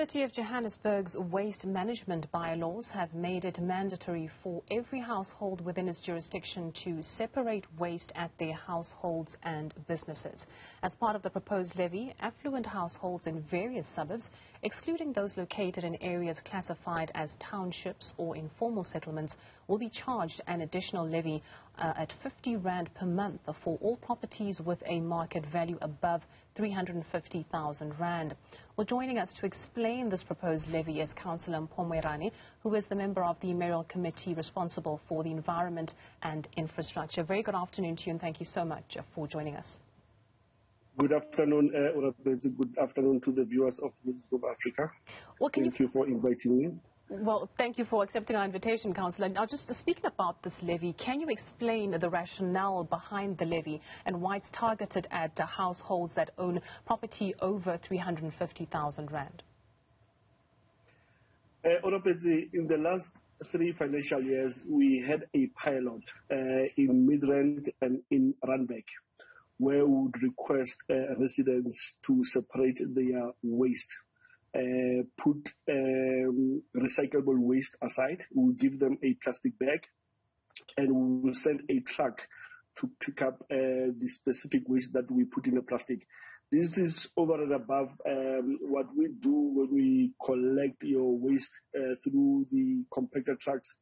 City of Johannesburg's waste management bylaws have made it mandatory for every household within its jurisdiction to separate waste at their households and businesses. As part of the proposed levy, affluent households in various suburbs, excluding those located in areas classified as townships or informal settlements, will be charged an additional levy at 50 rand per month for all properties with a market value above 350,000 rand. Well, joining us to explain this proposed levy is Councillor Mpho Moerane, who is the member of the mayoral committee responsible for the environment and infrastructure. Very good afternoon to you, and thank you so much for joining us. Good afternoon, good afternoon to the viewers of News of Africa. Well, thank you for inviting me. Well, thank you for accepting our invitation, Councillor. Now, just speaking about this levy, can you explain the rationale behind the levy and why it's targeted at households that own property over 350,000 rand? In the last 3 financial years, we had a pilot in Midrand and in Randburg, where we would request residents to separate their waste. Put recyclable waste aside. We'll give them a plastic bag, and we will send a truck to pick up the specific waste that we put in the plastic. This is over and above what we do when we collect your waste through the compactor trucks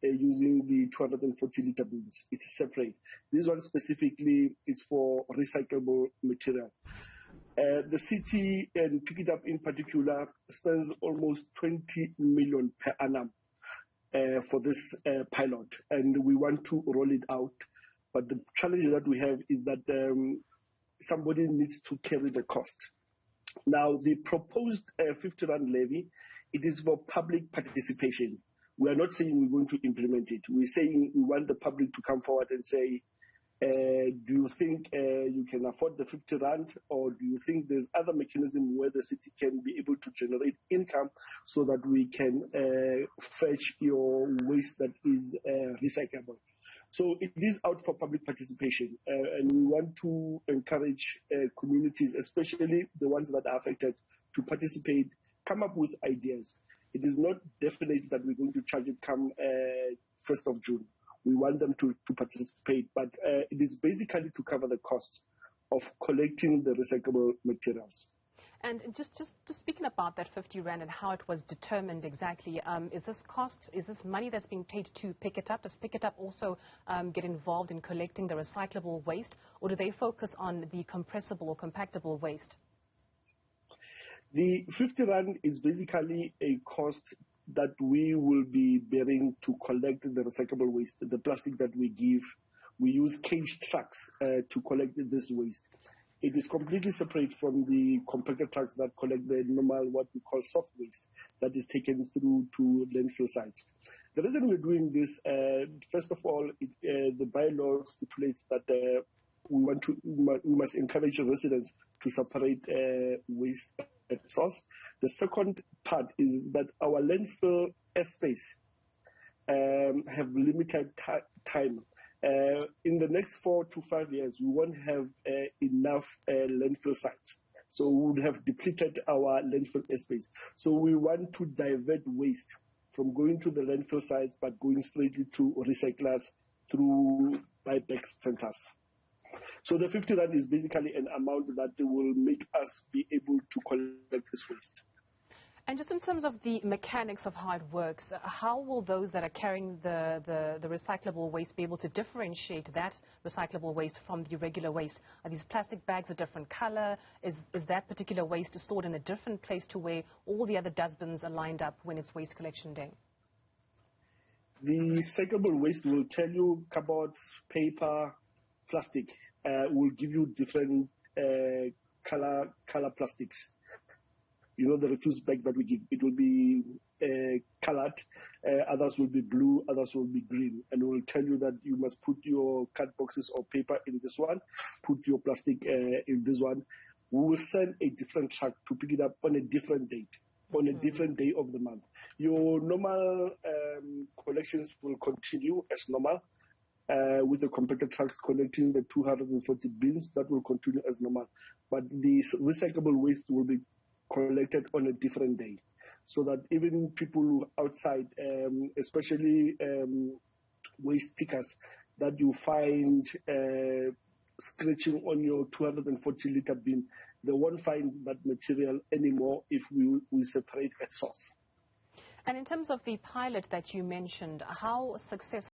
using the 240-liter bins. It's separate. This one specifically is for recyclable material. The city, and Pick It Up in particular, spends almost 20 million per annum for this pilot, and we want to roll it out. But the challenge that we have is that somebody needs to carry the cost. Now, the proposed 50 rand levy, it is for public participation. We are not saying we're going to implement it. We're saying we want the public to come forward and say, do you think you can afford the 50 rand, or do you think there's other mechanism where the city can be able to generate income so that we can fetch your waste that is recyclable? So it is out for public participation, and we want to encourage communities, especially the ones that are affected, to participate, come up with ideas. It is not definite that we're going to charge it come 1st of June. We want them to participate, but it is basically to cover the cost of collecting the recyclable materials. And just speaking about that 50 rand and how it was determined exactly, is this money that's being paid to Pick It Up? Does Pick It Up also get involved in collecting the recyclable waste, or do they focus on the compressible or compactable waste? The 50 rand is basically a cost that we will be bearing to collect the recyclable waste, the plastic that we give. We use caged trucks to collect this waste. It is completely separate from the compactor trucks that collect the normal, what we call soft waste, that is taken through to landfill sites. The reason we're doing this, first of all, the bylaw stipulates that we must encourage residents to separate waste at source. The second part is that our landfill airspace have limited time. In the next 4 to 5 years, we won't have enough landfill sites. So we would have depleted our landfill airspace. So we want to divert waste from going to the landfill sites, but going straight to recyclers through buyback centers. So the 50 rand is basically an amount that will make us be able to collect this waste. And just in terms of the mechanics of how it works, how will those that are carrying the recyclable waste be able to differentiate that recyclable waste from the regular waste? Are these plastic bags a different color? Is that particular waste stored in a different place to where all the other dustbins are lined up when it's waste collection day? The recyclable waste will tell you cupboards, paper, plastic. Will give you different color plastics. You know, the refuse bags that we give, it will be colored, others will be blue, others will be green, and we will tell you that you must put your card boxes or paper in this one, put your plastic in this one. We will send a different truck to pick it up on a different date, on a different day of the month. Your normal collections will continue as normal. With the compactor trucks collecting the 240 bins, that will continue as normal. But the recyclable waste will be collected on a different day, so that even people outside, especially waste pickers, that you find scratching on your 240-liter bin, they won't find that material anymore if we separate at source. And in terms of the pilot that you mentioned, how successful